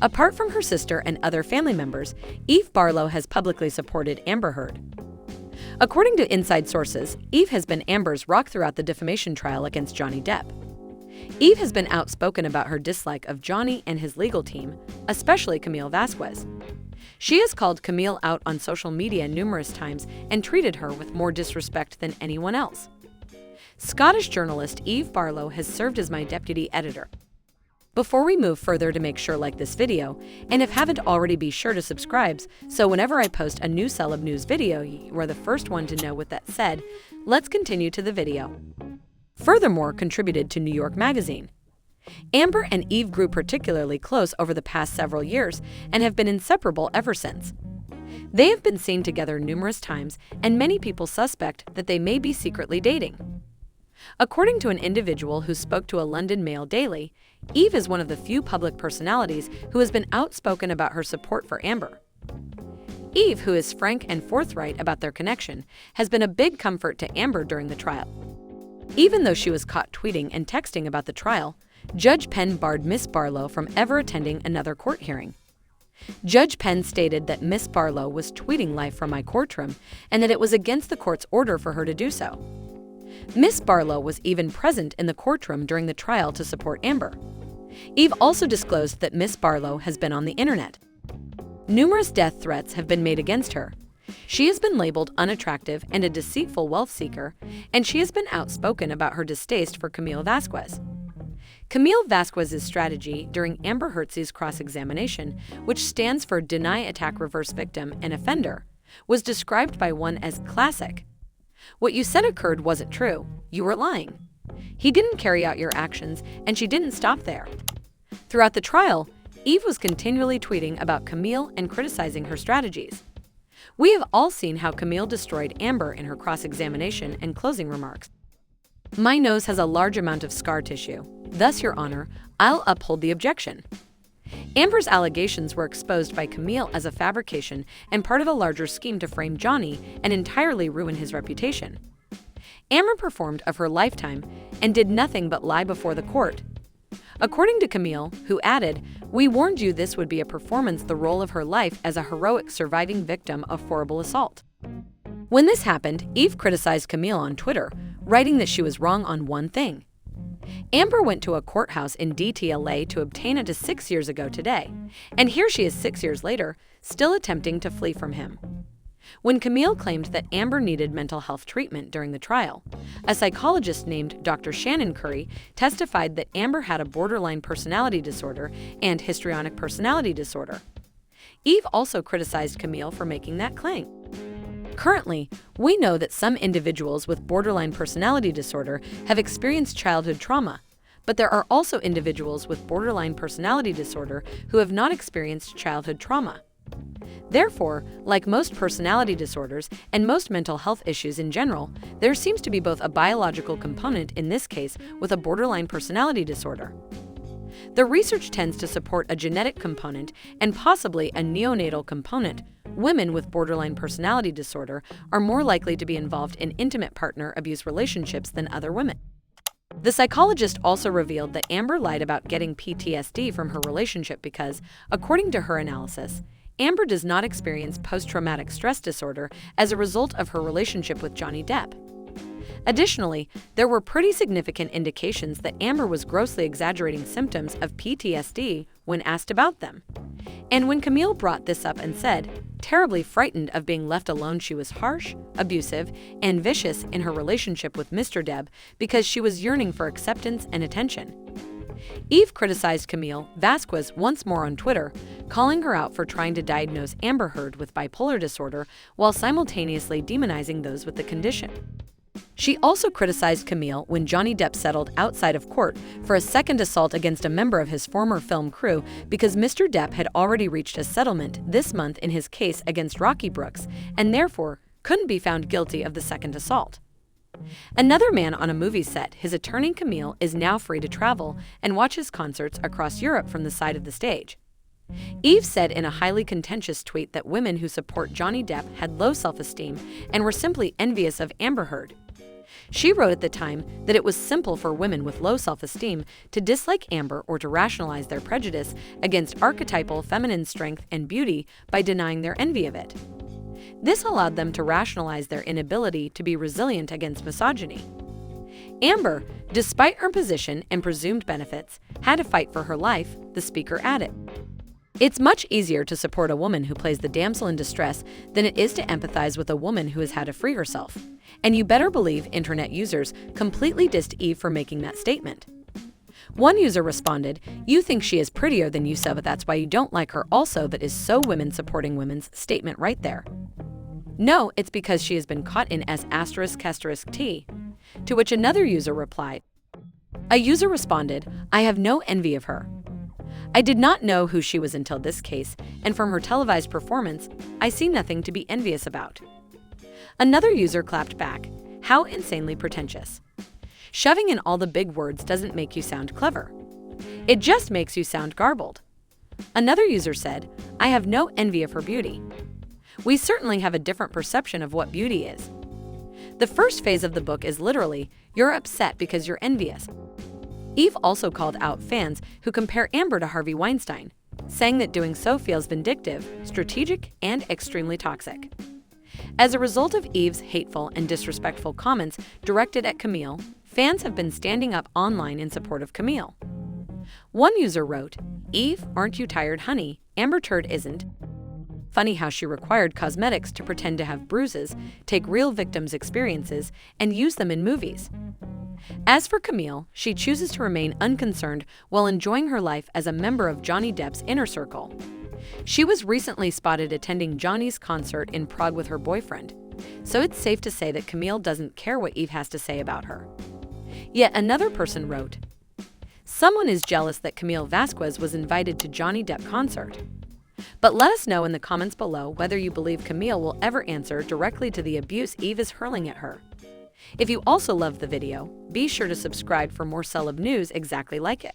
Apart from her sister and other family members, Eve Barlow has publicly supported Amber Heard. According to inside sources, Eve has been Amber's rock throughout the defamation trial against Johnny Depp. Eve has been outspoken about her dislike of Johnny and his legal team, especially Camille Vasquez. She has called Camille out on social media numerous times and treated her with more disrespect than anyone else. Scottish journalist Eve Barlow has served as my deputy editor. Before we move further, to make sure like this video, and if haven't already, be sure to subscribe, so whenever I post a new celeb news video, you are the first one to know. With that said, let's continue to the video. Furthermore, contributed to New York Magazine. Amber and Eve grew particularly close over the past several years and have been inseparable ever since. They have been seen together numerous times, and many people suspect that they may be secretly dating. According to an individual who spoke to a London Mail daily, Eve is one of the few public personalities who has been outspoken about her support for Amber. Eve, who is frank and forthright about their connection, has been a big comfort to Amber during the trial. Even though she was caught tweeting and texting about the trial, Judge Penn barred Miss Barlow from ever attending another court hearing. Judge Penn stated that Miss Barlow was tweeting live from my courtroom and that it was against the court's order for her to do so. Miss Barlow was even present in the courtroom during the trial to support Amber. Eve also disclosed that Miss Barlow has been on the internet. Numerous death threats have been made against her. She has been labeled unattractive and a deceitful wealth seeker, and she has been outspoken about her distaste for Camille Vasquez. Camille Vasquez's strategy during Amber Heard's cross-examination, which stands for Deny Attack Reverse Victim and Offender, was described by one as classic. What you said occurred wasn't true. You were lying. He didn't carry out your actions, and she didn't stop there. Throughout the trial, Eve was continually tweeting about Camille and criticizing her strategies. We have all seen how Camille destroyed Amber in her cross-examination and closing remarks. My nose has a large amount of scar tissue. Thus, Your Honor, I'll uphold the objection. Amber's allegations were exposed by Camille as a fabrication and part of a larger scheme to frame Johnny and entirely ruin his reputation. Amber performed of her lifetime and did nothing but lie before the court. According to Camille, who added, "We warned you this would be a performance, the role of her life as a heroic surviving victim of horrible assault." When this happened, Eve criticized Camille on Twitter, writing that she was wrong on one thing. Amber went to a courthouse in DTLA to obtain it 6 years ago today, and here she is 6 years later, still attempting to flee from him. When Camille claimed that Amber needed mental health treatment during the trial, a psychologist named Dr. Shannon Curry testified that Amber had a borderline personality disorder and histrionic personality disorder. Eve also criticized Camille for making that claim. Currently, we know that some individuals with borderline personality disorder have experienced childhood trauma, but there are also individuals with borderline personality disorder who have not experienced childhood trauma. Therefore, like most personality disorders and most mental health issues in general, there seems to be both a biological component in this case with a borderline personality disorder. The research tends to support a genetic component and possibly a neonatal component. Women with borderline personality disorder are more likely to be involved in intimate partner abuse relationships than other women. The psychologist also revealed that Amber lied about getting PTSD from her relationship because, according to her analysis, Amber does not experience post-traumatic stress disorder as a result of her relationship with Johnny Depp. Additionally, there were pretty significant indications that Amber was grossly exaggerating symptoms of PTSD when asked about them. And when Camille brought this up and said, terribly frightened of being left alone, she was harsh, abusive, and vicious in her relationship with Mr. Depp because she was yearning for acceptance and attention. Eve criticized Camille Vasquez once more on Twitter, calling her out for trying to diagnose Amber Heard with bipolar disorder while simultaneously demonizing those with the condition. She also criticized Camille when Johnny Depp settled outside of court for a second assault against a member of his former film crew because Mr. Depp had already reached a settlement this month in his case against Rocky Brooks and therefore couldn't be found guilty of the second assault. Another man on a movie set, his attorney Camille, is now free to travel and watch his concerts across Europe from the side of the stage. Eve said in a highly contentious tweet that women who support Johnny Depp had low self-esteem and were simply envious of Amber Heard. She wrote at the time that it was simple for women with low self-esteem to dislike Amber or to rationalize their prejudice against archetypal feminine strength and beauty by denying their envy of it. This allowed them to rationalize their inability to be resilient against misogyny. Amber, despite her position and presumed benefits, had to fight for her life, the speaker added. It's much easier to support a woman who plays the damsel in distress than it is to empathize with a woman who has had to free herself. And you better believe internet users completely dissed Eve for making that statement. One user responded, "You think she is prettier than you, so but that's why you don't like her also, that is so women supporting women's statement right there." No, it's because she has been caught in S***T. To which another user replied. A user responded, "I have no envy of her. I did not know who she was until this case, and from her televised performance, I see nothing to be envious about." Another user clapped back, "How insanely pretentious. Shoving in all the big words doesn't make you sound clever. It just makes you sound garbled." Another user said, "I have no envy of her beauty. We certainly have a different perception of what beauty is. The first phase of the book is literally, you're upset because you're envious." Eve also called out fans who compare Amber to Harvey Weinstein, saying that doing so feels vindictive, strategic, and extremely toxic. As a result of Eve's hateful and disrespectful comments directed at Camille, fans have been standing up online in support of Camille. One user wrote, "Eve, aren't you tired, honey? Amber Turd isn't. Funny how she required cosmetics to pretend to have bruises, take real victims' experiences, and use them in movies." As for Camille, she chooses to remain unconcerned while enjoying her life as a member of Johnny Depp's inner circle. She was recently spotted attending Johnny's concert in Prague with her boyfriend, so it's safe to say that Camille doesn't care what Eve has to say about her. Yet another person wrote, "Someone is jealous that Camille Vasquez was invited to Johnny Depp concert." But let us know in the comments below whether you believe Camille will ever answer directly to the abuse Eve is hurling at her. If you also loved the video, be sure to subscribe for more celeb news exactly like it.